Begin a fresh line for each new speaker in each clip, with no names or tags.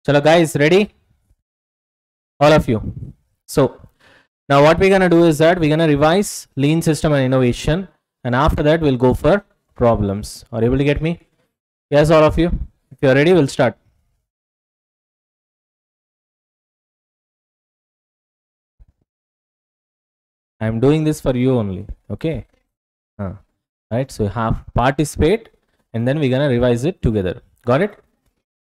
Chalo guys, ready? All of you. So now what we're gonna do is that we're gonna revise lean system and innovation, and after that we'll go for problems. Are you able to get me? Yes, all of you. If you're ready, we'll start. I'm doing this for you only. Okay. Right. So you have participate, and then we're gonna revise it together. Got it?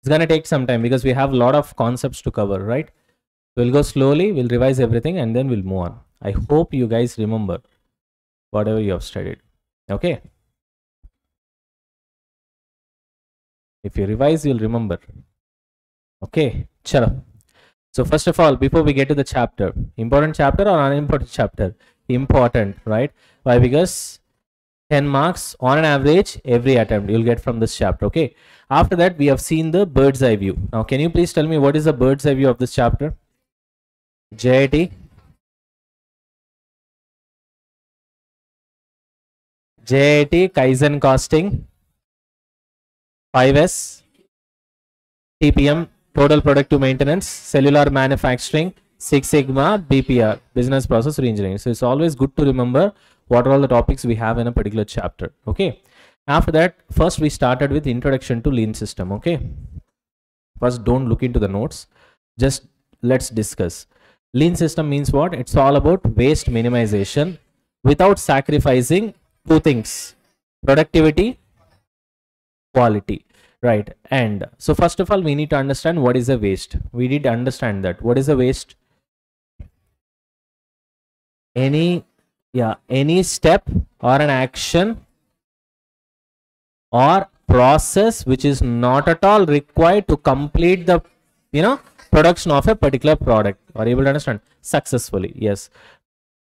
It's gonna take some time because we have a lot of concepts to cover, right? We'll go slowly, we'll revise everything, and then we'll move on. I hope you guys remember whatever you have studied. Okay. If you revise, you'll remember. Okay. Chalo. So first of all, before we get to the chapter, important chapter or unimportant chapter? Important, right? Why? Because 10 marks on an average every attempt you'll get from this chapter. Okay. After that, we have seen the bird's eye view. Now, can you please tell me what is the bird's eye view of this chapter? JIT. JIT, Kaizen costing, 5S, TPM, total productive maintenance, cellular manufacturing, Six Sigma, BPR, business process reengineering. So it's always good to remember what are all the topics we have in a particular chapter. Okay. After that, first we started with introduction to lean system. Okay. First, don't look into the notes. Just let's discuss. Lean system means what? It's all about waste minimization without sacrificing two things: productivity, quality. Right. And so first of all, we need to understand what is a waste. We need to understand that. What is a waste? Any step or an action or process which is not at all required to complete the production of a particular product. Are you able to understand? Successfully. Yes.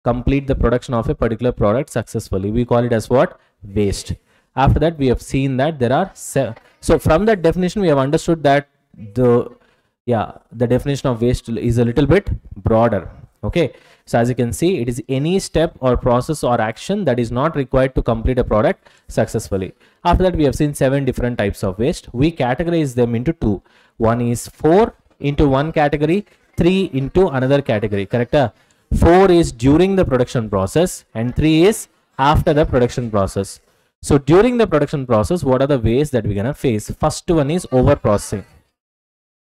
Complete the production of a particular product successfully. We call it as what? Waste. After that, we have seen that there are so from that definition we have understood that the definition of waste is a little bit broader. Okay. So as you can see, it is any step or process or action that is not required to complete a product successfully. After that, we have seen 7 different types of waste. We categorize them into 2. One is 4 into one category, 3 into another category. Correct? 4 is during the production process and 3 is after the production process. So during the production process, what are the ways that we're gonna face? First one is over processing.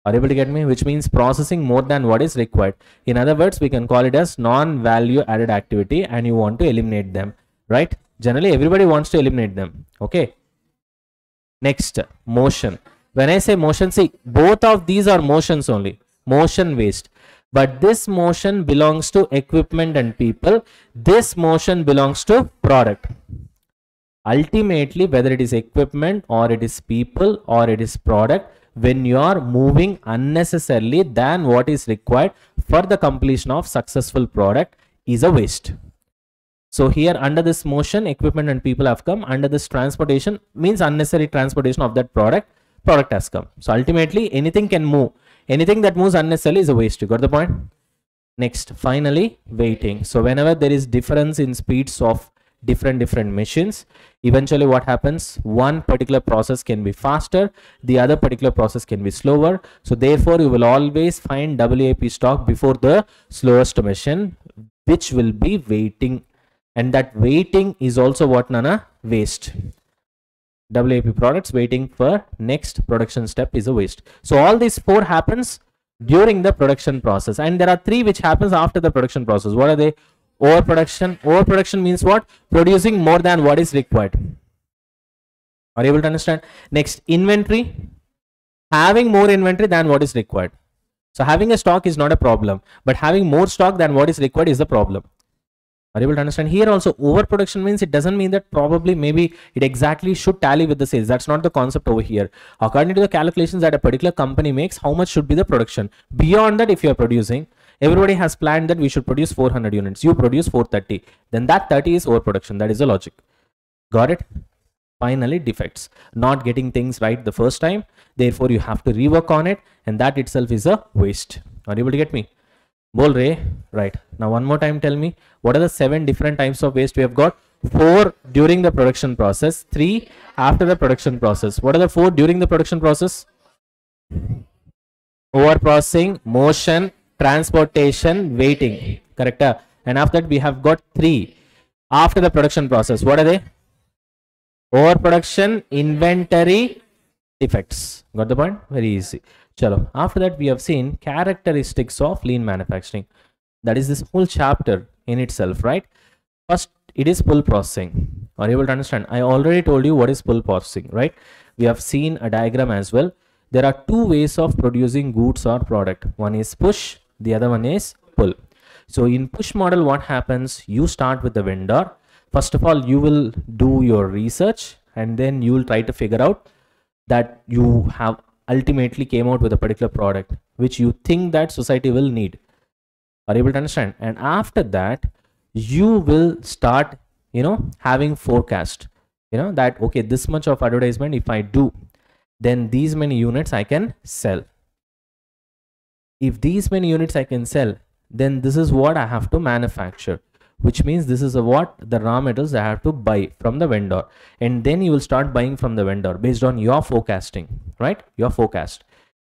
Are you able to get me? Which means processing more than what is required. In other words, we can call it as non-value added activity, and you want to eliminate them, right? Generally, everybody wants to eliminate them. Okay. Next, motion. When I say motion, see, both of these are motions only. Motion waste. But this motion belongs to equipment and people. This motion belongs to product. Ultimately, whether it is equipment or it is people or it is product, when you are moving unnecessarily than what is required for the completion of successful product is a waste. So here under this motion, equipment and people have come. Under this transportation means unnecessary transportation of that product has come. So ultimately anything can move. Anything that moves unnecessarily is a waste. You got the point? Next, finally, waiting. So whenever there is difference in speeds of different machines, eventually what happens? One particular process can be faster, the other particular process can be slower. So therefore you will always find WIP stock before the slowest machine, which will be waiting, and that waiting is also what, Nana? Waste. WIP products waiting for next production step is a waste. So all these 4 happens during the production process, and there are 3 which happens after the production process. What are they? Overproduction. Overproduction means what? Producing more than what is required. Are you able to understand? Next, inventory. Having more inventory than what is required. So having a stock is not a problem, but having more stock than what is required is the problem. Are you able to understand? Here also, overproduction means it doesn't mean that probably maybe it exactly should tally with the sales. That's not the concept over here. According to the calculations that a particular company makes, how much should be the production? Beyond that, if you are producing, everybody has planned that we should produce 400 units. You produce 430. Then that 30 is overproduction. That is the logic. Got it? Finally, defects. Not getting things right the first time. Therefore, you have to rework on it. And that itself is a waste. Are you able to get me? Bol Re. Right. Now, one more time, tell me, what are the 7 different types of waste we have got? 4 during the production process. 3 after the production process. What are the 4 during the production process? over processing, motion, transportation, waiting. Correct? And after that we have got 3 after the production process. What are they? Overproduction, inventory, defects. Got the point? Very easy. Chalo. After that we have seen characteristics of lean manufacturing. That is this whole chapter in itself, right? First, it is pull processing. Are you able to understand? I already told you what is pull processing, right? We have seen a diagram as well. There are 2 ways of producing goods or product. One is push, the other one is pull. So in push model, what happens? You start with the vendor. First of all, you will do your research and then you will try to figure out that you have ultimately came out with a particular product which you think that society will need. Are you able to understand? And after that, you will start, having forecast, that, okay, this much of advertisement, if I do, then these many units I can sell. If these many units I can sell, then this is what I have to manufacture, which means this is what the raw materials I have to buy from the vendor. And then you will start buying from the vendor based on your forecasting, right? Your forecast.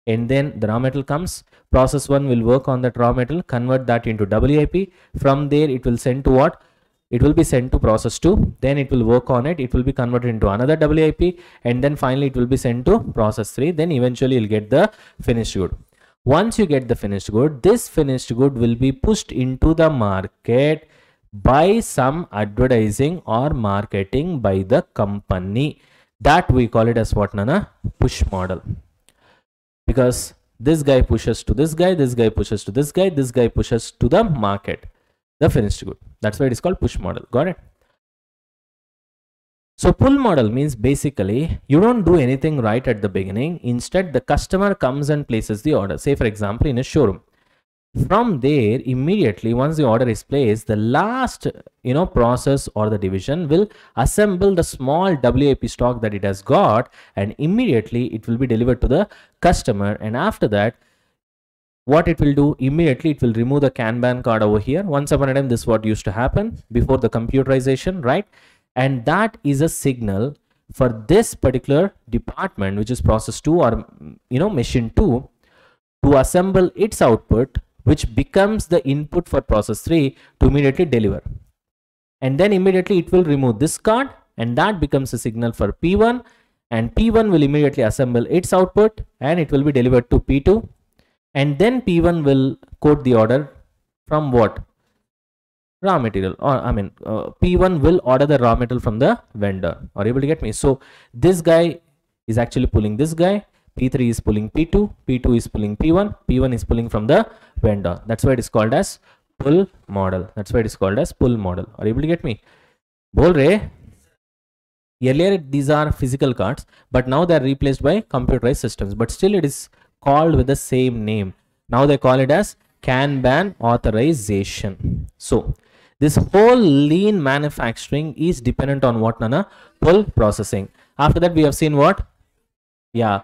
And then the raw material comes, process 1 will work on that raw material, convert that into WIP. From there, it will send to what? It will be sent to process 2. Then it will work on it. It will be converted into another WIP. And then finally, it will be sent to process 3. Then eventually, you'll get the finished good. Once you get the finished good, this finished good will be pushed into the market by some advertising or marketing by the company. That we call it as what, Nana? Push model. Because this guy pushes to this guy pushes to this guy pushes to the market, the finished good. That's why it is called push model. Got it? So pull model means basically you don't do anything right at the beginning. Instead, the customer comes and places the order. Say for example, in a showroom. From there, immediately once the order is placed, the last process or the division will assemble the small WIP stock that it has got, and immediately it will be delivered to the customer. And after that, what it will do, immediately it will remove the Kanban card over here. Once upon a time, this is what used to happen before the computerization, right? And that is a signal for this particular department, which is process 2 or machine 2, to assemble its output, which becomes the input for process 3 to immediately deliver. And then immediately it will remove this card, and that becomes a signal for P1, and P1 will immediately assemble its output and it will be delivered to P2. And then P1 will quote the order from what? Raw material, or P1 will order the raw material from the vendor. Are you able to get me? So this guy is actually pulling this guy. P3 is pulling P2, P2 is pulling P1, P1 is pulling from the vendor. That's why it is called as pull model. That's why it is called as pull model. Are you able to get me? Bol rahe? Earlier these are physical cards, but now they are replaced by computerized systems. But still it is called with the same name. Now they call it as Kanban authorization. So this whole lean manufacturing is dependent on what, Nana? Pull processing. After that we have seen what? Yeah.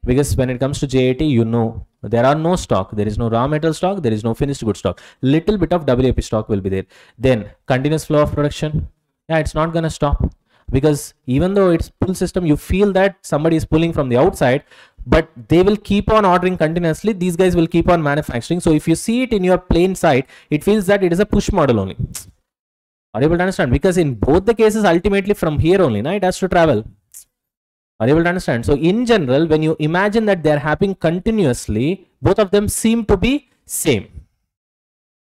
Because when it comes to JAT, there are no stock. There is no raw material stock. There is no finished good stock. Little bit of WIP stock will be there. Then continuous flow of production. Yeah, it's not going to stop. Because even though it's pull system, you feel that somebody is pulling from the outside, but they will keep on ordering continuously. These guys will keep on manufacturing. So if you see it in your plain sight, it feels that it is a push model only. Are you able to understand? Because in both the cases, ultimately from here only, it has to travel. Are you able to understand? So in general, when you imagine that they are happening continuously, both of them seem to be same,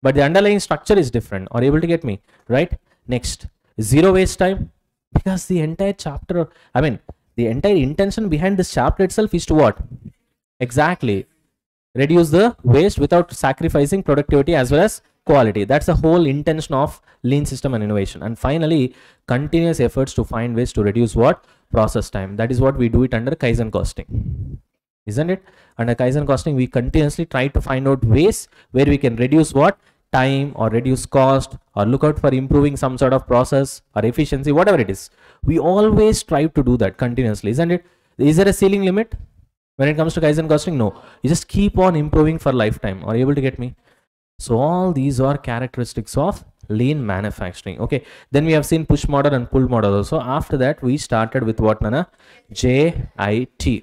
but the underlying structure is different. Are you able to get me? Right? Next, zero waste time. Because the entire chapter, the entire intention behind this chapter itself is to what? Exactly. Reduce the waste without sacrificing productivity as well as quality. That's the whole intention of lean system and innovation. And finally, continuous efforts to find ways to reduce what? Process time. That is what we do it under Kaizen costing. Isn't it? Under Kaizen costing, we continuously try to find out ways where we can reduce what? Time, or reduce cost, or look out for improving some sort of process or efficiency, whatever it is. We always strive to do that continuously, isn't it? Is there a ceiling limit when it comes to Kaizen costing? No. You just keep on improving for lifetime. Are you able to get me? So all these are characteristics of lean manufacturing. Okay, then we have seen push model and pull model also. After that, we started with what, Nana? JIT.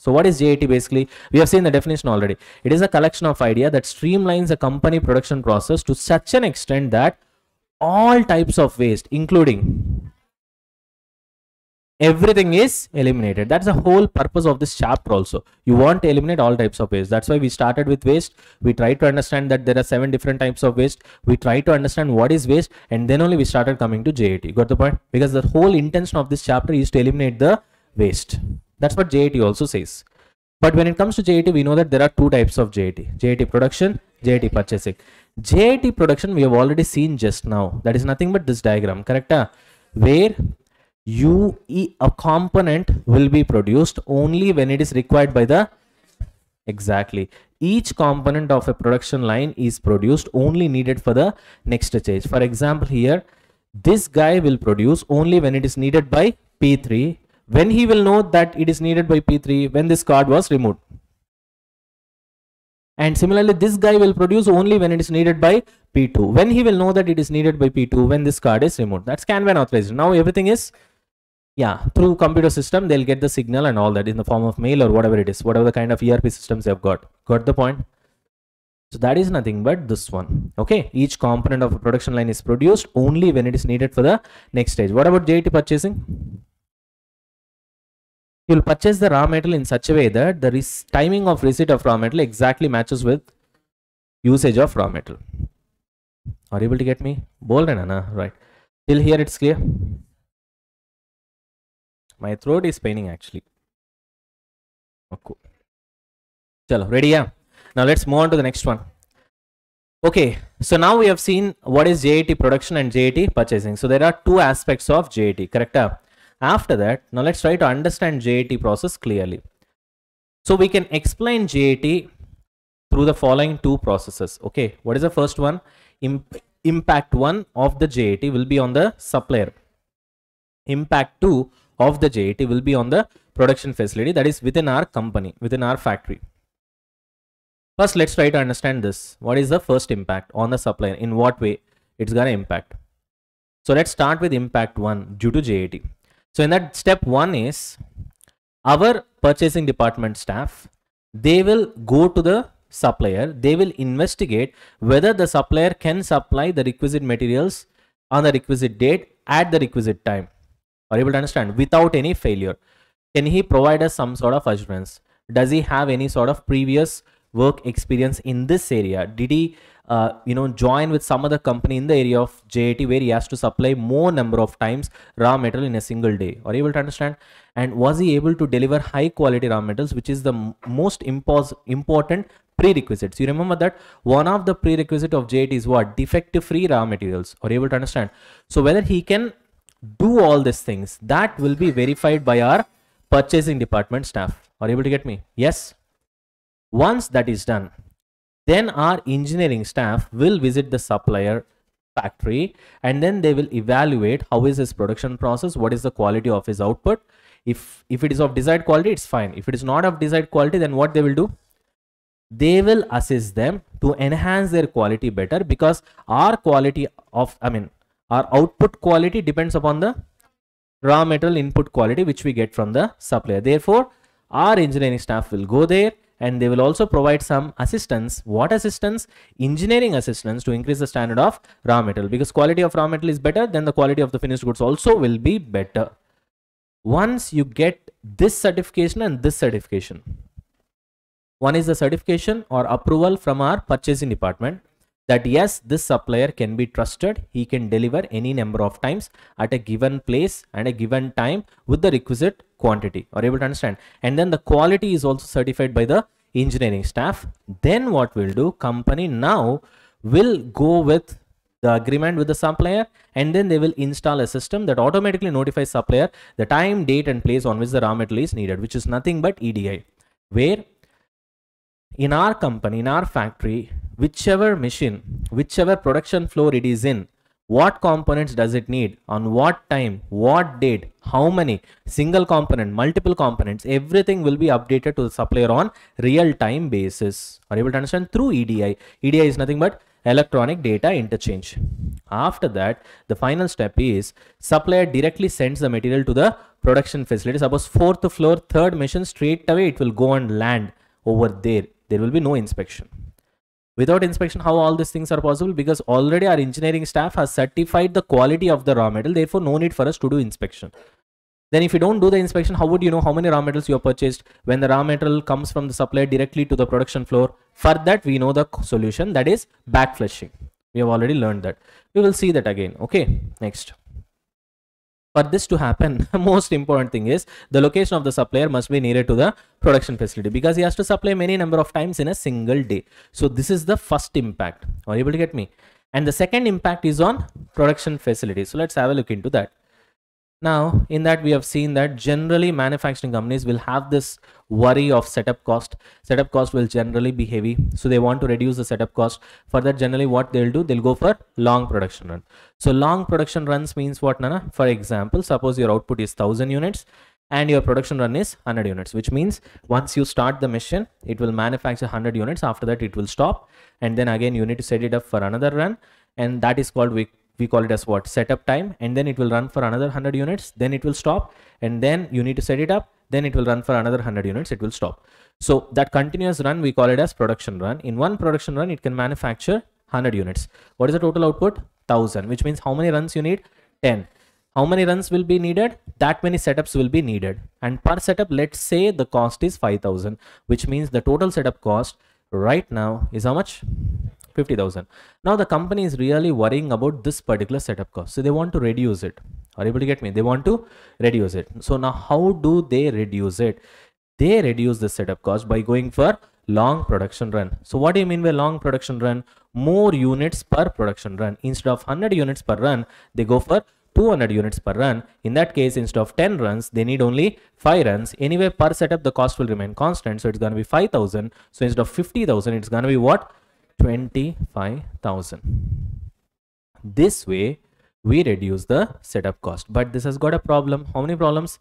So what is JIT basically? We have seen the definition already. It is a collection of idea that streamlines a company production process to such an extent that all types of waste, including everything, is eliminated. That's the whole purpose of this chapter also. You want to eliminate all types of waste. That's why we started with waste. We tried to understand that there are 7 different types of waste. We tried to understand what is waste, and then only we started coming to JIT. Got the point? Because the whole intention of this chapter is to eliminate the waste. That's what JIT also says. But when it comes to JIT, we know that there are 2 types of JIT. JIT production, JIT purchasing. JIT production we have already seen just now. That is nothing but this diagram, correct? Where a component will be produced only when it is required by the, exactly, each component of a production line is produced only needed for the next stage. For example, here this guy will produce only when it is needed by P3, when he will know that it is needed by P3 when this card was removed. And similarly, this guy will produce only when it is needed by P2, when he will know that it is needed by P2 when this card is removed. That's Kanban authorization. Now everything is, yeah, through computer system, they'll get the signal and all that in the form of mail or whatever it is, whatever the kind of ERP systems they've got. Got the point? So that is nothing but this one. Okay, each component of a production line is produced only when it is needed for the next stage. What about JIT purchasing? You will purchase the raw material in such a way that the timing of receipt of raw material exactly matches with usage of raw material. Are you able to get me? Bold and Anna, right? Till here it's clear. My throat is paining actually. Okay. Chalo, ready? Yeah. Now let's move on to the next one. Okay, so now we have seen what is JIT production and JIT purchasing. So there are 2 aspects of JIT, correct? After that, now let's try to understand JIT process clearly. So we can explain JIT through the following 2 processes. Okay, what is the first one? Impact 1 of the JIT will be on the supplier. Impact 2 of the JIT will be on the production facility, that is within our company, within our factory. First, let's try to understand this. What is the first impact on the supplier? In what way it's gonna impact? So let's start with impact 1 due to JIT. So in that, step 1 is our purchasing department staff, they will go to the supplier, they will investigate whether the supplier can supply the requisite materials on the requisite date at the requisite time. Are you able to understand? Without any failure. Can he provide us some sort of assurance? Does he have any sort of previous work experience in this area? Did he join with some other company in the area of JIT where he has to supply more number of times raw material in a single day? Are you able to understand? And was he able to deliver high quality raw materials, which is the most important prerequisites? You remember that one of the prerequisite of JIT is what? Defective free raw materials. Are you able to understand? So whether he can do all these things, that will be verified by our purchasing department staff. Are you able to get me? Yes. Once that is done, then our engineering staff will visit the supplier factory and then they will evaluate how is his production process, what is the quality of his output. If it is of desired quality, it's fine. If it is not of desired quality, then what they will do? They will assist them to enhance their quality better, because our quality of, our output quality depends upon the raw material input quality which we get from the supplier. Therefore, our engineering staff will go there and they will also provide some assistance. What assistance? Engineering assistance to increase the standard of raw material, because quality of raw material is better, then the quality of the finished goods also will be better. Once you get this certification and this certification, one is the certification or approval from our purchasing department that yes, this supplier can be trusted, he can deliver any number of times at a given place and a given time with the requisite quantity. Are you able to understand? And then the quality is also certified by the engineering staff. Then what we'll do, company now will go with the agreement with the supplier, and then they will install a system that automatically notifies supplier the time, date and place on which the raw material is needed, which is nothing but EDI, where in our company, in our factory, whichever machine, whichever production floor it is in, what components does it need, on what time, what date, how many, single component, multiple components, everything will be updated to the supplier on real time basis. Are you able to understand? Through EDI. EDI is nothing but electronic data interchange. After that, the final step is supplier directly sends the material to the production facility. Suppose 4th floor, 3rd mission, straight away it will go and land over there. There will be no inspection. Without inspection, how all these things are possible? Because already our engineering staff has certified the quality of the raw material. Therefore, no need for us to do inspection. Then if you don't do the inspection, how would you know how many raw materials you have purchased when the raw material comes from the supplier directly to the production floor? For that, we know the solution, that is back flushing. We have already learned that. We will see that again. Okay, next. For this to happen, most important thing is the location of the supplier must be nearer to the production facility, because he has to supply many number of times in a single day. So this is the first impact. Are you able to get me? And the second impact is on production facility. So let's have a look into that. Now, in that we have seen that generally manufacturing companies will have this worry of setup cost. Setup cost will generally be heavy. So they want to reduce the setup cost. For that, generally what they'll do, they'll go for long production run. So long production runs means what, Nana? For example, suppose your output is 1000 units and your production run is 100 units, which means once you start the machine, it will manufacture 100 units. After that, it will stop. And then again, you need to set it up for another run. And that is called, we call it as what, setup time. And then it will run for another 100 units, then it will stop, and then you need to set it up, then it will run for another 100 units, it will stop. So that continuous run, we call it as production run. In one production run, it can manufacture 100 units. What is the total output? 1000, which means how many runs you need? 10. How many runs will be needed? That many setups will be needed. And per setup, let's say the cost is 5000, which means the total setup cost right now is how much? 50,000. Now the company is really worrying about this particular setup cost. So they want to reduce it. Are you able to get me? They want to reduce it. So now how do they reduce it? They reduce the setup cost by going for long production run. So what do you mean by long production run? More units per production run. Instead of 100 units per run, they go for 200 units per run. In that case, instead of 10 runs, they need only 5 runs. Anyway, per setup, the cost will remain constant. So it's going to be 5,000. So instead of 50,000, it's going to be what? 25,000. This way we reduce the setup cost, but this has got a problem. How many problems?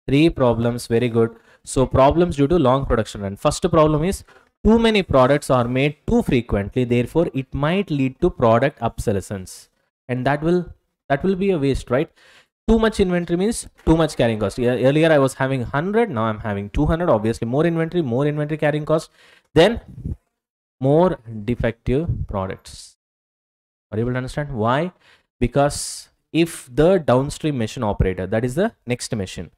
3 problems. Very good. So problems due to long production run. First problem is too many products are made too frequently, therefore it might lead to product obsolescence, and that will be a waste, right? Too much inventory means too much carrying cost. Earlier I was having 100, now I'm having 200. Obviously more inventory carrying cost, then more defective products. Are you able to understand why? Because if the downstream machine operator, that is the next machine,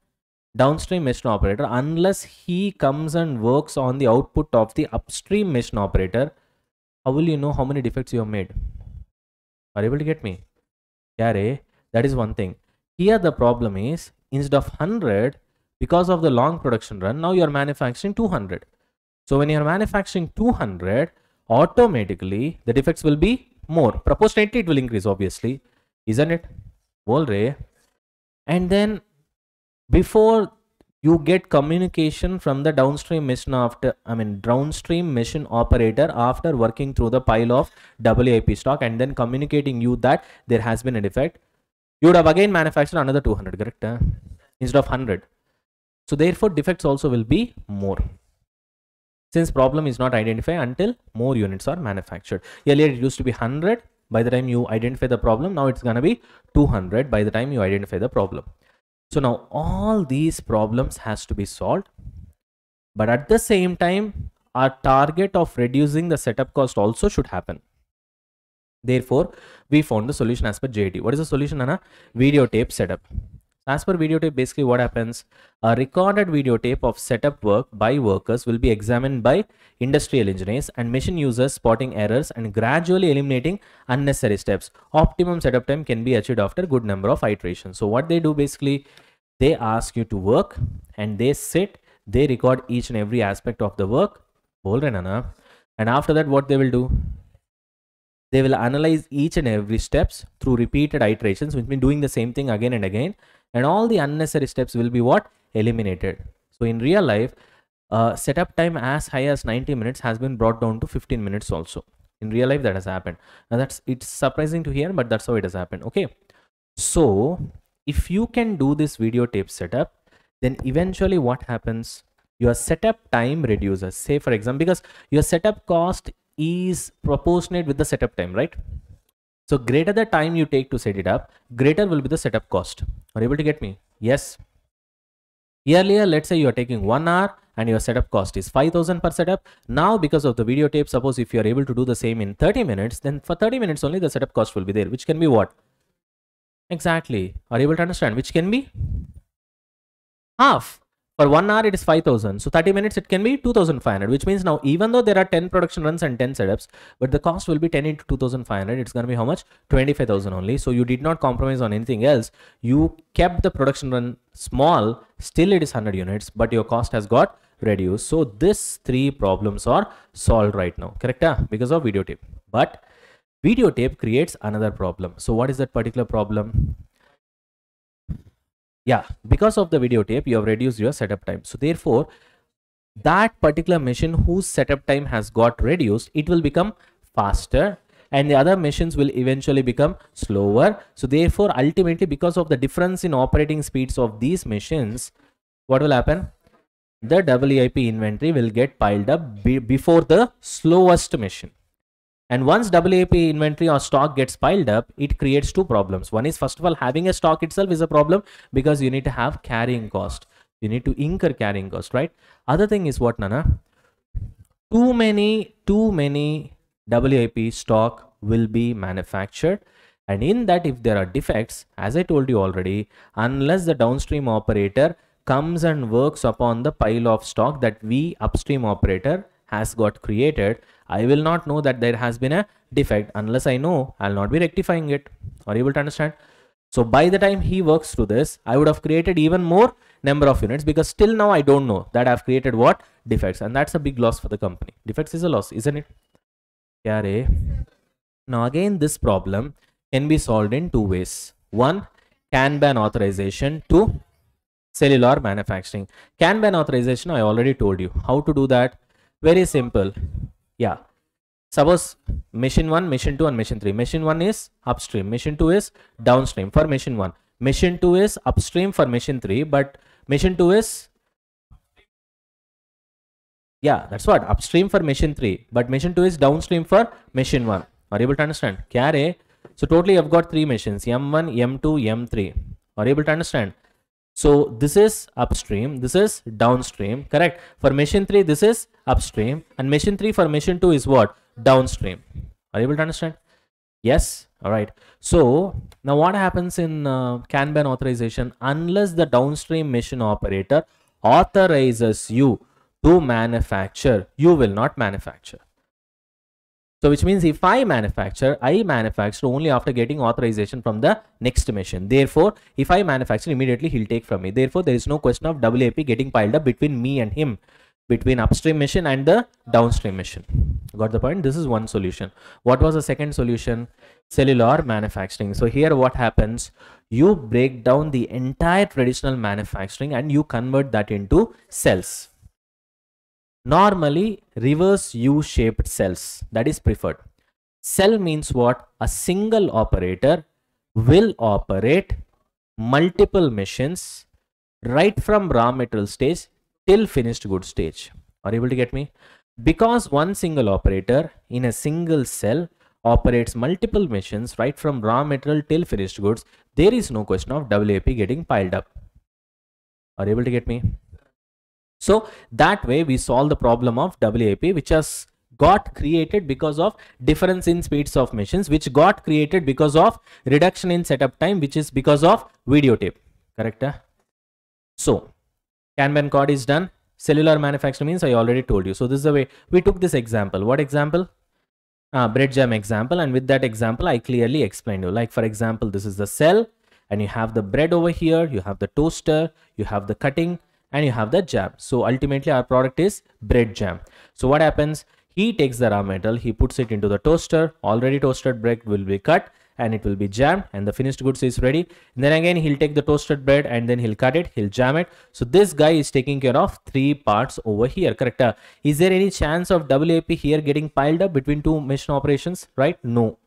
downstream machine operator, unless he comes and works on the output of the upstream machine operator, how will you know how many defects you have made? Are you able to get me? Yeah, that is one thing. Here the problem is, instead of 100, because of the long production run, now you are manufacturing 200. So when you are manufacturing 200, automatically the defects will be more. Proportionately it will increase, obviously, isn't it? And then before you get communication from the downstream machine downstream machine operator after working through the pile of WIP stock and then communicating you that there has been a defect, you would have again manufactured another 200, correct? Instead of 100. So therefore defects also will be more, since problem is not identified until more units are manufactured. Earlier it used to be 100 by the time you identify the problem. Now it's going to be 200 by the time you identify the problem. So now all these problems has to be solved, but at the same time our target of reducing the setup cost also should happen. Therefore we found the solution as per JIT. What is the solution, Anna? Videotape setup. As per videotape, basically what happens, a recorded videotape of setup work by workers will be examined by industrial engineers and machine users, spotting errors and gradually eliminating unnecessary steps. Optimum setup time can be achieved after a good number of iterations. So what they do, basically they ask you to work and they sit, they record each and every aspect of the work, and after that what they will do, they will analyze each and every steps through repeated iterations, which means doing the same thing again and again, and all the unnecessary steps will be what? Eliminated. So in real life, setup time as high as 90 minutes has been brought down to 15 minutes also. In real life that has happened. Now it's surprising to hear, but that's how it has happened. Okay. So if you can do this videotape setup, then eventually what happens? Your setup time reduces. Say for example, because your setup cost is proportionate with the setup time, right? So greater the time you take to set it up, greater will be the setup cost. Are you able to get me? Yes. Earlier, let's say you are taking 1 hour and your setup cost is 5,000 per setup. Now, because of the videotape, suppose if you are able to do the same in 30 minutes, then for 30 minutes only the setup cost will be there, which can be what? Exactly. Are you able to understand? Which can be half. For 1 hour, it is 5,000. So 30 minutes, it can be 2,500, which means now, even though there are 10 production runs and 10 setups, but the cost will be 10 into 2,500. It's going to be how much? 25,000 only. So you did not compromise on anything else. You kept the production run small. Still, it is 100 units, but your cost has got reduced. So these 3 problems are solved right now. Correct? Because of videotape. But videotape creates another problem. So what is that particular problem? Yeah, because of the videotape, you have reduced your setup time. So therefore, that particular machine whose setup time has got reduced, it will become faster and the other machines will eventually become slower. So therefore, ultimately, because of the difference in operating speeds of these machines, what will happen? The WIP inventory will get piled up before the slowest machine. And once WIP inventory or stock gets piled up, it creates 2 problems. One is, first of all, having a stock itself is a problem because you need to have carrying cost. You need to incur carrying cost, right? Other thing is what, Nana? Too many WIP stock will be manufactured. And in that, if there are defects, as I told you already, unless the downstream operator comes and works upon the pile of stock that we upstream operator has got created, I will not know that there has been a defect. Unless I know, I'll not be rectifying it. Are you able to understand? So by the time he works through this, I would have created even more number of units, because still now I don't know that I've created what? Defects. And that's a big loss for the company. Defects is a loss, isn't it? Yeah. Now again, this problem can be solved in 2 ways. 1, Kanban authorization. 2, cellular manufacturing. Kanban authorization, I already told you how to do that. Very simple. Yeah. Suppose machine 1, machine 2 and machine 3. Machine 1 is upstream. Machine 2 is downstream for machine 1. Machine 2 is upstream for machine 3. But machine 2 is, yeah, that's what, upstream for machine 3. But machine 2 is downstream for machine 1. Are you able to understand? Kya? So totally I've got 3 machines, M1, M2, M3. Are you able to understand? So this is upstream, this is downstream, correct? For machine 3, this is upstream, and machine 3 for machine 2 is what? Downstream. Are you able to understand? Yes. All right. So now what happens in Kanban authorization? Unless the downstream machine operator authorizes you to manufacture, you will not manufacture. So which means if I manufacture only after getting authorization from the next machine. Therefore, if I manufacture, immediately he'll take from me. Therefore, there is no question of WIP getting piled up between me and him, between upstream machine and the downstream machine. Got the point? This is one solution. What was the second solution? Cellular manufacturing. So here what happens? You break down the entire traditional manufacturing and you convert that into cells. Normally, reverse U-shaped cells, that is preferred. Cell means what? A single operator will operate multiple machines right from raw material stage till finished goods stage. Are you able to get me? Because one single operator in a single cell operates multiple machines right from raw material till finished goods, there is no question of WIP getting piled up. Are you able to get me? So that way we solve the problem of WIP, which has got created because of difference in speeds of machines, which got created because of reduction in setup time, which is because of videotape. Correct? So Kanban code is done. Cellular manufacturing means I already told you. So this is the way we took this example. What example? Bread jam example. And with that example, I clearly explained you. Like for example, this is the cell and you have the bread over here. You have the toaster, you have the cutting, and you have the jam. So ultimately our product is bread jam. So what happens? He takes the raw material, he puts it into the toaster, already toasted bread will be cut and it will be jammed and the finished goods is ready. And then again he'll take the toasted bread and then he'll cut it, he'll jam it. So this guy is taking care of 3 parts over here, correct? Is there any chance of WIP here getting piled up between 2 machine operations, right? No.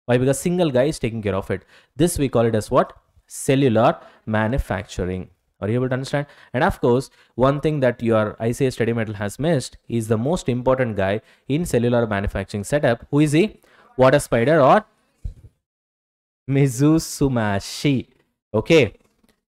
Why? Because single guy is taking care of it. This we call it as what? Cellular manufacturing. Are you able to understand? And of course, one thing that your ICA Study Metal has missed is the most important guy in cellular manufacturing setup. Who is he? Water Spider or Mizusumashi. Okay.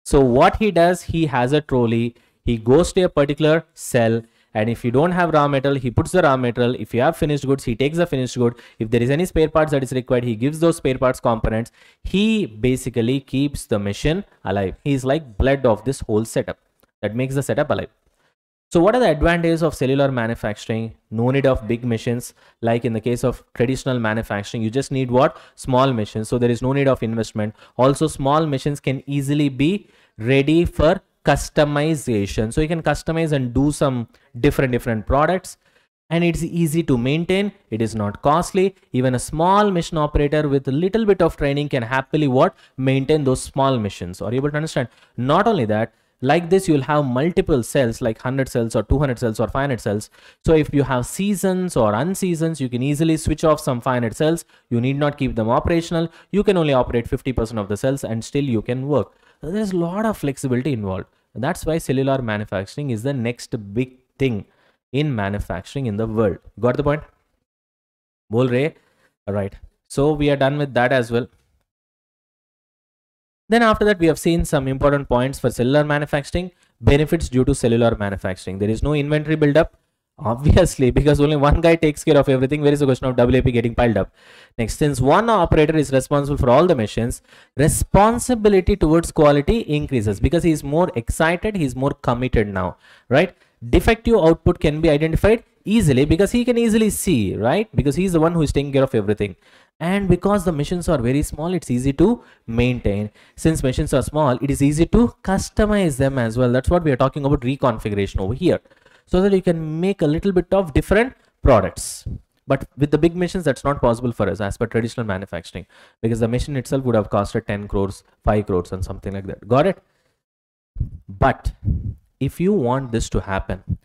So what he does, he has a trolley. He goes to a particular cell, and if you don't have raw metal, he puts the raw metal. If you have finished goods, he takes the finished good. If there is any spare parts that is required, he gives those spare parts components. He basically keeps the machine alive. He is like blood of this whole setup that makes the setup alive. So what are the advantages of cellular manufacturing? No need of big machines. Like in the case of traditional manufacturing, you just need what? Small machines. So there is no need of investment. Also, small machines can easily be ready for customization. So you can customize and do some different products. And it's easy to maintain. It is not costly. Even a small machine operator with a little bit of training can happily what? Maintain those small machines. Are you able to understand? Not only that, like this, you'll have multiple cells like 100 cells or 200 cells or 500 cells. So if you have seasons or unseasons, you can easily switch off some 500 cells. You need not keep them operational. You can only operate 50% of the cells and still you can work. There's a lot of flexibility involved. That's why cellular manufacturing is the next big thing in manufacturing in the world. Got the point? Bol rahe? All right. So we are done with that as well. Then after that, we have seen some important points for cellular manufacturing. Benefits due to cellular manufacturing. There is no inventory buildup, obviously, because only one guy takes care of everything. Where is the question of WAP getting piled up? Next, since one operator is responsible for all the machines, responsibility towards quality increases because he is more excited, he is more committed now, right? Defective output can be identified easily because he can easily see, right? Because he is the one who is taking care of everything. And because the machines are very small, it's easy to maintain. Since machines are small, it is easy to customize them as well. That's what we are talking about, reconfiguration over here, so that you can make a little bit of different products. But with the big machines, that's not possible for us as per traditional manufacturing, because the machine itself would have costed 10 crores, 5 crores and something like that. Got it? But if you want this to happen,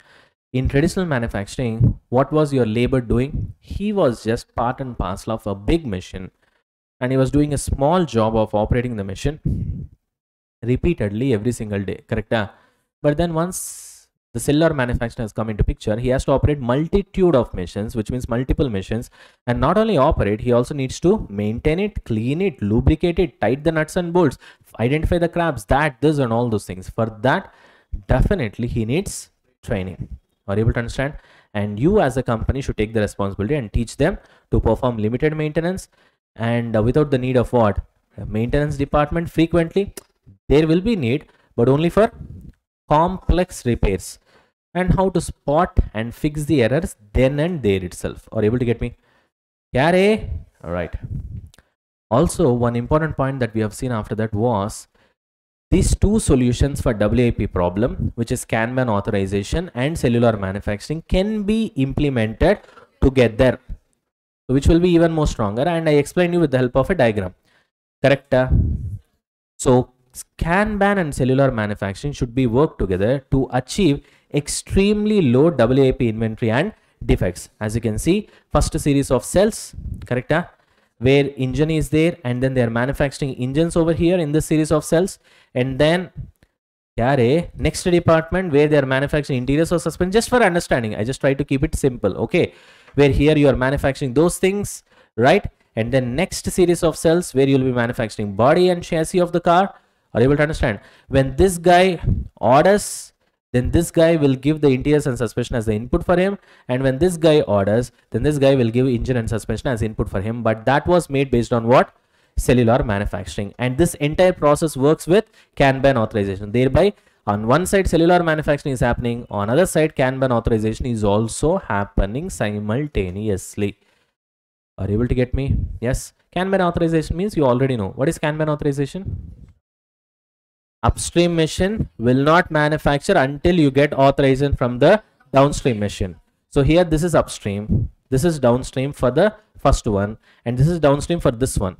in traditional manufacturing, what was your labor doing? He was just part and parcel of a big machine, and he was doing a small job of operating the machine repeatedly every single day, correct? But then once the cellular manufacturing has come into picture, he has to operate multitude of machines, which means multiple machines, and not only operate, he also needs to maintain it, clean it, lubricate it, tight the nuts and bolts, identify the crabs, this and all those things. For that, definitely he needs training. Are you able to understand? And you as a company should take the responsibility and teach them to perform limited maintenance, and without the need of what? A maintenance department frequently. There will be need, but only for complex repairs, and how to spot and fix the errors then and there itself. Are you able to get me? Yeah, all right. Also, one important point that we have seen after that was these two solutions for WIP problem, which is Kanban authorization and cellular manufacturing, can be implemented together, which will be even more stronger. And I explained you with the help of a diagram. Correct? So Kanban and cellular manufacturing should be worked together to achieve extremely low WIP inventory and defects. As you can see, first series of cells, correct? Where engine is there, and then they are manufacturing engines over here in this series of cells, and then next department where they are manufacturing interiors or suspension. Just for understanding, I just try to keep it simple, okay? Where here you are manufacturing those things, right? And then next series of cells where you will be manufacturing body and chassis of the car. Are you able to understand? When this guy orders, then this guy will give the interiors and suspension as the input for him, and when this guy orders, then this guy will give engine and suspension as input for him. But that was made based on what? Cellular manufacturing. And this entire process works with Kanban authorization. Thereby, on one side cellular manufacturing is happening, on other side Kanban authorization is also happening simultaneously. Are you able to get me? Yes. Kanban authorization means you already know. What is Kanban authorization? Upstream machine will not manufacture until you get authorization from the downstream machine. So here this is upstream, this is downstream for the first one, and this is downstream for this one.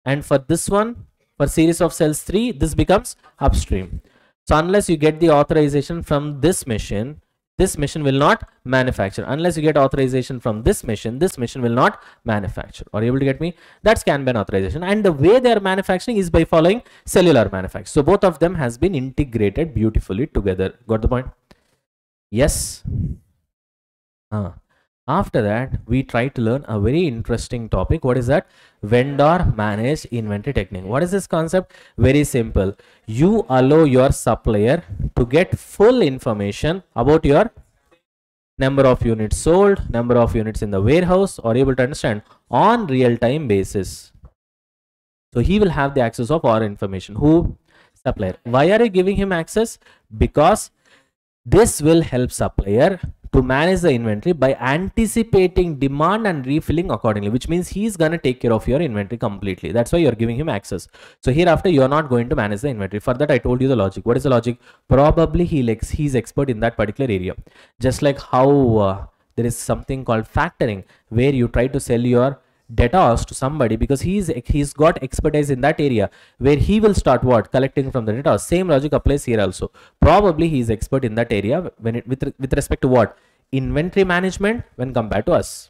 And for this one, for series of cells 3, this becomes upstream. So unless you get the authorization from this machine, this machine will not manufacture. Unless you get authorization from this machine will not manufacture. Are you able to get me? That's Kanban authorization. And the way they are manufacturing is by following cellular manufacturing. So both of them has been integrated beautifully together. Got the point? Yes. After that, we try to learn a very interesting topic. What is that? Vendor managed inventory technique. What is this concept? Very simple. You allow your supplier to get full information about your number of units sold, number of units in the warehouse, or able to understand on real-time basis. So he will have the access of our information. Who? Supplier. Why are you giving him access? Because this will help supplier to manage the inventory by anticipating demand and refilling accordingly, which means he's going to take care of your inventory completely. That's why you're giving him access. So hereafter, you're not going to manage the inventory. For that, I told you the logic. What is the logic? Probably he's expert in that particular area. Just like how there is something called factoring, where you try to sell your debtors to somebody because he's got expertise in that area, where he will start what? Collecting from the debtors. Same logic applies here also. Probably he is expert in that area when with respect to what? Inventory management when compared to us.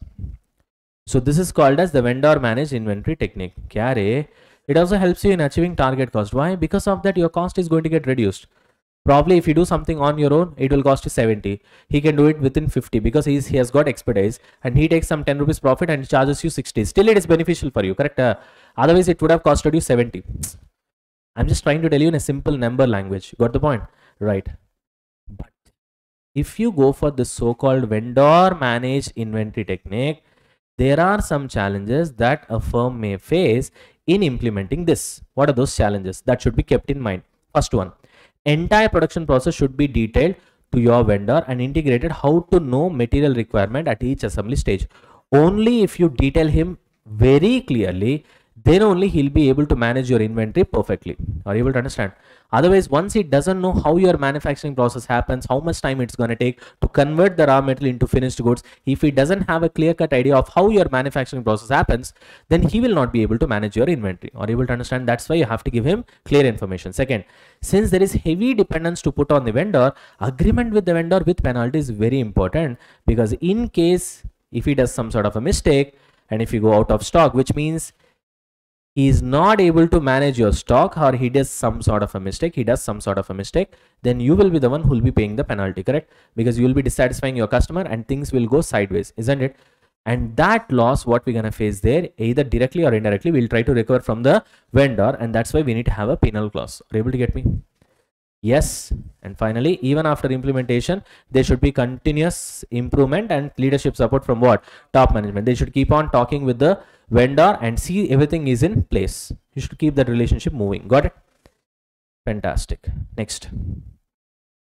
So this is called as the vendor managed inventory technique. It also helps you in achieving target cost. Why? Because of that, your cost is going to get reduced. Probably if you do something on your own, it will cost you 70. He can do it within 50 because he has got expertise, and he takes some 10 rupees profit and charges you 60. Still it is beneficial for you, correct? Otherwise it would have costed you 70. I'm just trying to tell you in a simple number language. Got the point? Right. But if you go for the so-called vendor managed inventory technique, there are some challenges that a firm may face in implementing this. What are those challenges that should be kept in mind? First one, entire production process should be detailed to your vendor and integrated how to know material requirement at each assembly stage. Only if you detail him very clearly, then only he'll be able to manage your inventory perfectly. Are you able to understand? Otherwise, once he doesn't know how your manufacturing process happens, how much time it's going to take to convert the raw material into finished goods, if he doesn't have a clear-cut idea of how your manufacturing process happens, then he will not be able to manage your inventory. Are you able to understand? That's why you have to give him clear information. Second, since there is heavy dependence to put on the vendor, agreement with the vendor with penalty is very important, because in case if he does some sort of a mistake and if you go out of stock, which means he is not able to manage your stock, or he does some sort of a mistake, then you will be the one who will be paying the penalty, correct? Because you will be dissatisfying your customer and things will go sideways, isn't it? And that loss, what we're going to face there, either directly or indirectly, we'll try to recover from the vendor, and that's why we need to have a penal clause. Are you able to get me? Yes. And finally, even after implementation, there should be continuous improvement and leadership support from what? Top management. They should keep on talking with the vendor and see everything is in place. You should keep that relationship moving. Got it? Fantastic. Next.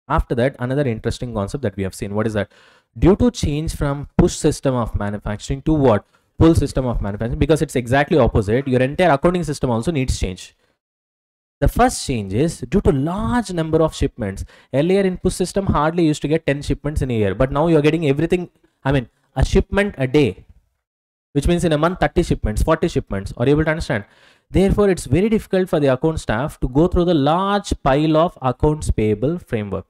After that, another interesting concept that we have seen. What is that? Due to change from push system of manufacturing to what? Pull system of manufacturing, because it's exactly opposite. Your entire accounting system also needs change. The first change is due to large number of shipments. Earlier in push system, hardly used to get 10 shipments in a year, but now you're getting everything, a shipment a day, which means in a month 30 shipments, 40 shipments. Are you able to understand? Therefore, it's very difficult for the account staff to go through the large pile of accounts payable paperwork.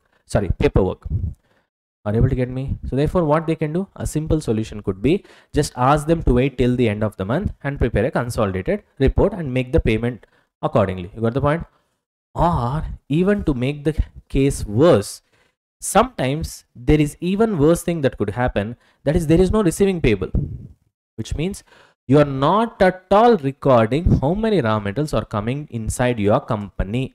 Are you able to get me? So therefore, what they can do, a simple solution could be just ask them to wait till the end of the month and prepare a consolidated report and make the payment accordingly. You got the point? Or even to make the case worse, sometimes there is even worse thing that could happen, that is there is no receiving payable, which means you are not at all recording how many raw materials are coming inside your company.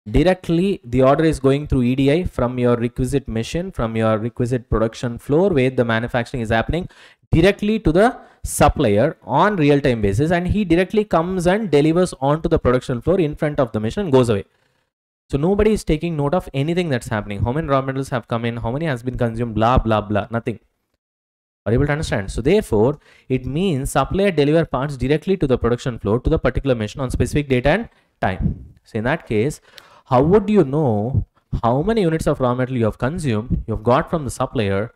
Directly the order is going through EDI from your requisite machine, from your requisite production floor where the manufacturing is happening, directly to the supplier on real-time basis, and he directly comes and delivers onto the production floor in front of the machine and goes away. So nobody is taking note of anything that's happening. How many raw materials have come in, how many has been consumed, blah blah blah, nothing. Are you able to understand? So therefore, it means supplier deliver parts directly to the production floor to the particular machine on specific date and time. So in that case, how would you know how many units of raw material you have consumed, you have got from the supplier?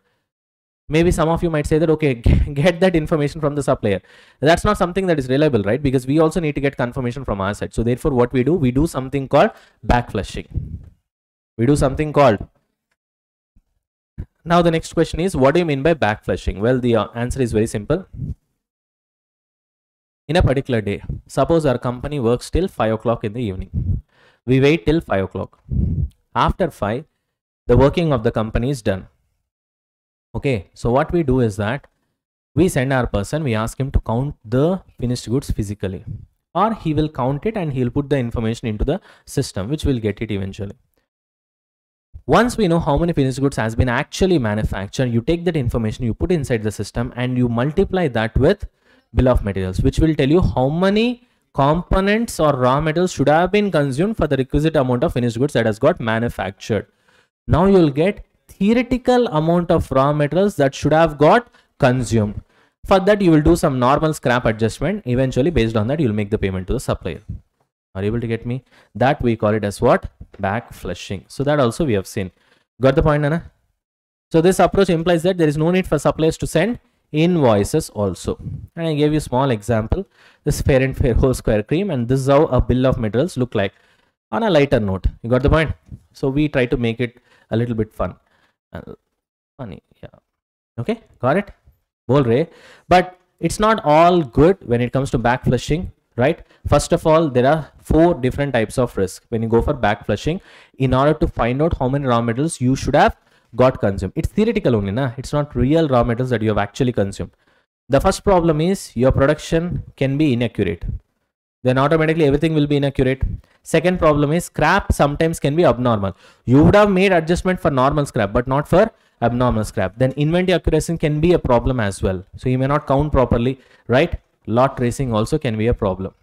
Maybe some of you might say that, okay, get that information from the supplier. That's not something that is reliable, right? Because we also need to get confirmation from our side. So therefore, what we do something called back flushing. We do something called, Now the next question is, what do you mean by backflushing? Well, the answer is very simple. In a particular day, suppose our company works till 5 o'clock in the evening. We wait till 5 o'clock. After 5, the working of the company is done. Okay, so what we do is that we send our person, we ask him to count the finished goods physically, or he will count it and he'll put the information into the system, which will get it eventually. Once we know how many finished goods has been actually manufactured, you take that information, you put inside the system and you multiply that with bill of materials, which will tell you how many components or raw materials should have been consumed for the requisite amount of finished goods that has got manufactured. Now you will get theoretical amount of raw materials that should have got consumed. For that, you will do some normal scrap adjustment. Eventually, based on that, you will make the payment to the supplier. Are you able to get me? That we call it as what? Backflushing. So that also we have seen. Got the point, Anna? So this approach implies that there is no need for suppliers to send invoices also. And I gave you a small example. This Fair and Fair whole square cream, and this is how a bill of materials look like on a lighter note. You got the point? So we try to make it a little bit fun. Funny, yeah. Okay, got it? Bol rahe. But it's not all good when it comes to backflushing, right? First of all, there are 4 different types of risk when you go for backflushing in order to find out how many raw materials you should have got consumed. It's theoretical only, na? It's not real raw materials that you have actually consumed. The first problem is your production can be inaccurate. Then automatically everything will be inaccurate. Second problem is scrap sometimes can be abnormal. You would have made adjustment for normal scrap, but not for abnormal scrap. Then inventory accuracy can be a problem as well. So you may not count properly, right? Lot tracing also can be a problem.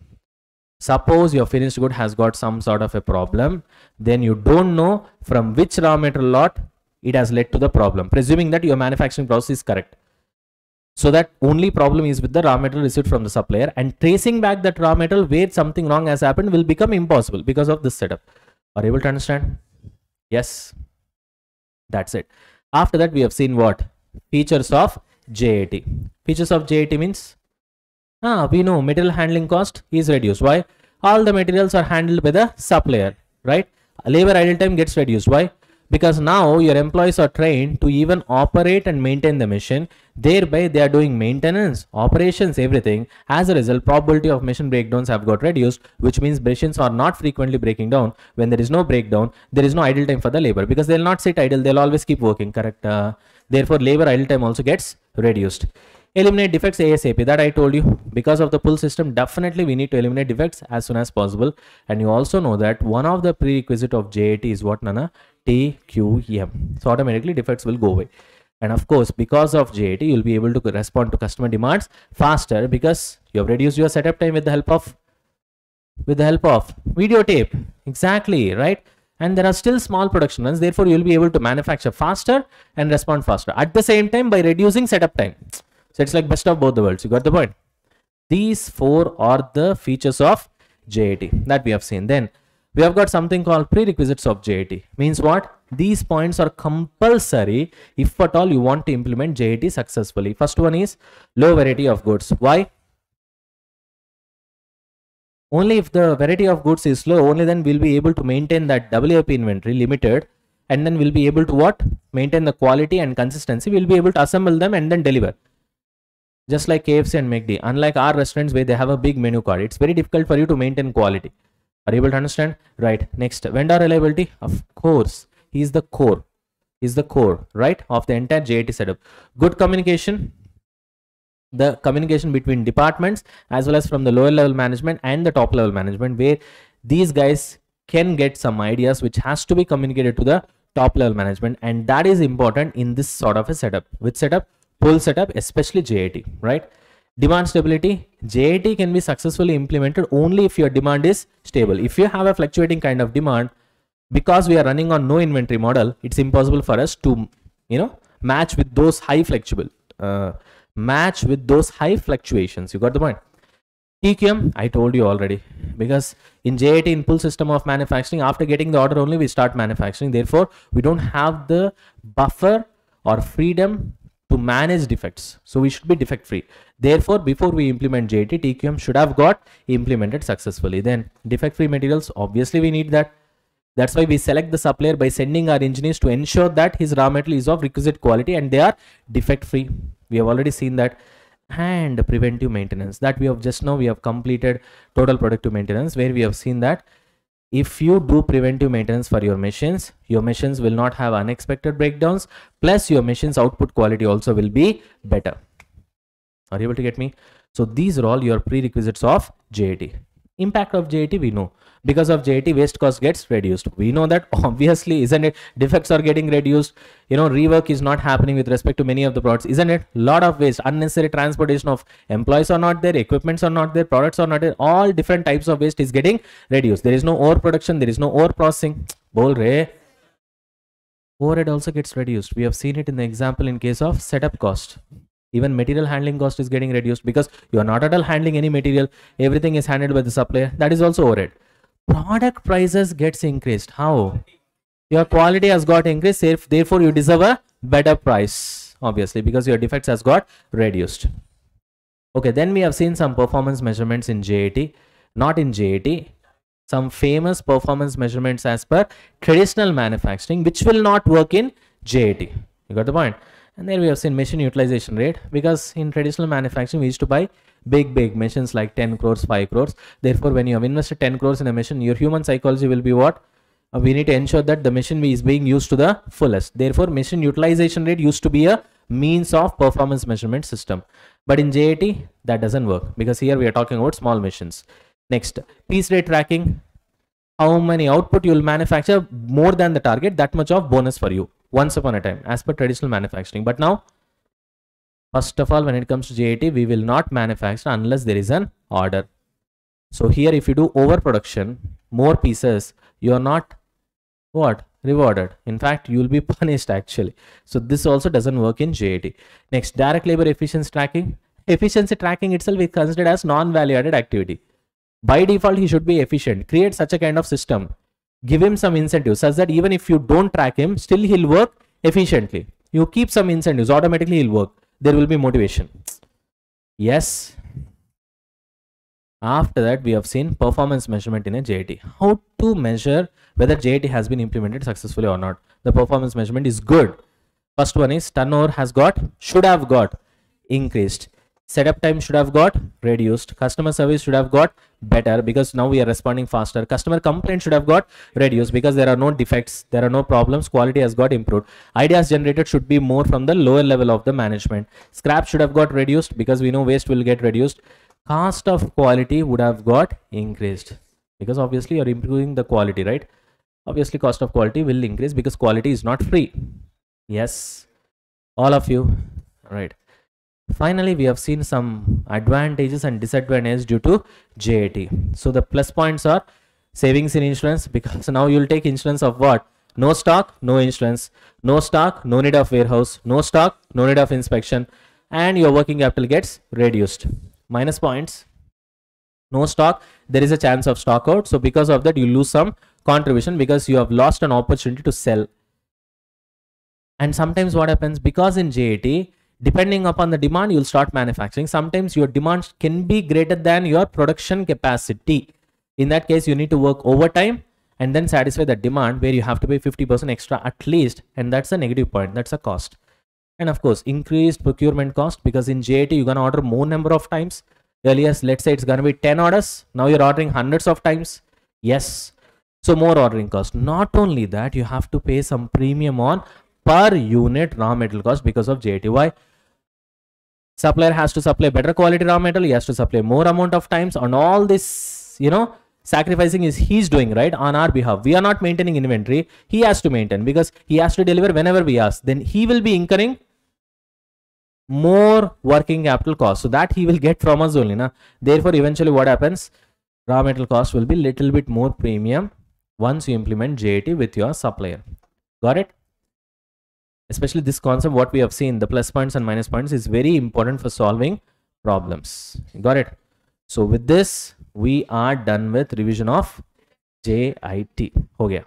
Suppose your finished good has got some sort of a problem, then you don't know from which raw material lot it has led to the problem, presuming that your manufacturing process is correct. So that only problem is with the raw material received from the supplier, and tracing back that raw material where something wrong has happened will become impossible because of this setup. Are you able to understand? Yes. That's it. After that, we have seen what? Features of JAT. Features of JAT means, we know material handling cost is reduced. Why? All the materials are handled by the supplier, right? Labor idle time gets reduced. Why? Because now your employees are trained to even operate and maintain the machine. Thereby, they are doing maintenance, operations, everything. As a result, probability of machine breakdowns have got reduced, which means machines are not frequently breaking down. When there is no breakdown, there is no idle time for the labor, because they will not sit idle. They will always keep working, correct? Therefore, labor idle time also gets reduced. Eliminate defects ASAP. That I told you. Because of the pull system, definitely we need to eliminate defects as soon as possible. And you also know that one of the prerequisite of JAT is what, Nana? TQM. So automatically defects will go away. And of course, because of JAT, you'll be able to respond to customer demands faster, because you have reduced your setup time with the help of videotape. Exactly, right? And there are still small production runs. Therefore, you'll be able to manufacture faster and respond faster at the same time by reducing setup time. So it's like best of both the worlds. You got the point? These 4 are the features of JAT that we have seen. Then we have got something called prerequisites of JAT. Means what? These points are compulsory if at all you want to implement JAT successfully. First one is low variety of goods. Why? Only if the variety of goods is low, only then we'll be able to maintain that WIP inventory limited, and then we'll be able to what? Maintain the quality and consistency. We'll be able to assemble them and then deliver. Just like KFC and McD, unlike our restaurants where they have a big menu card, it's very difficult for you to maintain quality. Are you able to understand? Right. Next, vendor reliability. Of course, he is the core. Is the core, right, of the entire JAT setup. Good communication. The communication between departments as well as from the lower level management and the top level management, where these guys can get some ideas which has to be communicated to the top level management, and that is important in this sort of a setup. Which setup? Pull setup, especially JAT, right? Demand stability. JAT can be successfully implemented only if your demand is stable. If you have a fluctuating kind of demand, because we are running on no inventory model, it's impossible for us to, match with those high fluctuations. You got the point? TQM, I told you already, because in JAT, in pull system of manufacturing, after getting the order only we start manufacturing. Therefore, we don't have the buffer or freedom to manage defects. So we should be defect free. Therefore, before we implement JAT, TQM should have got implemented successfully. Then defect free materials, obviously we need that. That's why we select the supplier by sending our engineers to ensure that his raw material is of requisite quality and they are defect free. We have already seen that. And preventive maintenance, that we have just now we have completed total productive maintenance, where we have seen that if you do preventive maintenance for your machines will not have unexpected breakdowns, plus your machine's output quality also will be better. Are you able to get me? So these are all your prerequisites of JAT. Impact of JAT we know. Because of JAT, waste cost gets reduced. We know that obviously, isn't it? Defects are getting reduced. You know, rework is not happening with respect to many of the products, isn't it? Lot of waste, unnecessary transportation of employees are not there, equipments are not there, products are not there. All different types of waste is getting reduced. There is no overproduction, there is no overprocessing. Bol rahe. Overhead also gets reduced. We have seen it in the example in case of setup cost. Even material handling cost is getting reduced because you are not at all handling any material. Everything is handled by the supplier. That is also overhead. Product prices gets increased. How? Your quality has got increased, therefore you deserve a better price, obviously, because your defects has got reduced. Okay, then we have seen some performance measurements in JAT, not in JAT. Some famous performance measurements as per traditional manufacturing, which will not work in JAT. You got the point? And there we have seen machine utilization rate, because in traditional manufacturing we used to buy big machines like 10 crores, 5 crores. Therefore, when you have invested 10 crores in a machine, your human psychology will be what? We need to ensure that the machine is being used to the fullest. Therefore, machine utilization rate used to be a means of performance measurement system. But in JAT, that doesn't work, because here we are talking about small machines. Next, piece rate tracking. How many output you will manufacture more than the target, that much of bonus for you once upon a time, as per traditional manufacturing. But now, first of all, when it comes to JAT, we will not manufacture unless there is an order. So here, if you do overproduction, more pieces, you are not what? Rewarded. In fact, you will be punished actually. So this also doesn't work in JAT. Next, direct labor efficiency tracking. Efficiency tracking itself is considered as non-value added activity. By default, he should be efficient. Create such a kind of system. Give him some incentives such that even if you don't track him, still he'll work efficiently. You keep some incentives, automatically he'll work. There will be motivation. Yes. After that, we have seen performance measurement in a JAT. How to measure whether JAT has been implemented successfully or not. The performance measurement is good. First one is turnover should have got increased. Setup time should have got reduced. Customer service should have got better, because now we are responding faster. Customer complaint should have got reduced because there are no defects, there are no problems, quality has got improved. Ideas generated should be more from the lower level of the management. Scrap should have got reduced because we know waste will get reduced. Cost of quality would have got increased, because obviously you're improving the quality, right? Obviously cost of quality will increase because quality is not free. Yes, all of you, right? Finally, we have seen some advantages and disadvantages due to JAT. So the plus points are savings in insurance, because now you will take insurance of what? No stock, no insurance. No stock, no need of warehouse. No stock, no need of inspection. And your working capital gets reduced. Minus points. No stock, there is a chance of stock out. So because of that, you lose some contribution because you have lost an opportunity to sell. And sometimes what happens, because in JAT, depending upon the demand, you'll start manufacturing. Sometimes your demand can be greater than your production capacity. In that case, you need to work overtime and then satisfy the demand, where you have to pay 50% extra at least. And that's a negative point. That's a cost. And of course, increased procurement cost, because in JAT, you're going to order more number of times. Earlier, let's say it's going to be 10 orders. Now you're ordering hundreds of times. Yes. So more ordering cost. Not only that, you have to pay some premium on per unit raw material cost because of JAT. Why? Supplier has to supply better quality raw material, he has to supply more amount of times, and all this, you know, sacrificing is he's doing, right, on our behalf. We are not maintaining inventory, he has to maintain, because he has to deliver whenever we ask. Then he will be incurring more working capital cost, so that he will get from us only, na? Therefore, eventually what happens, raw material cost will be little bit more premium once you implement JAT with your supplier. Got it? Especially this concept, what we have seen, the plus points and minus points, is very important for solving problems. Got it? So with this, we are done with revision of JIT. Ho gaya.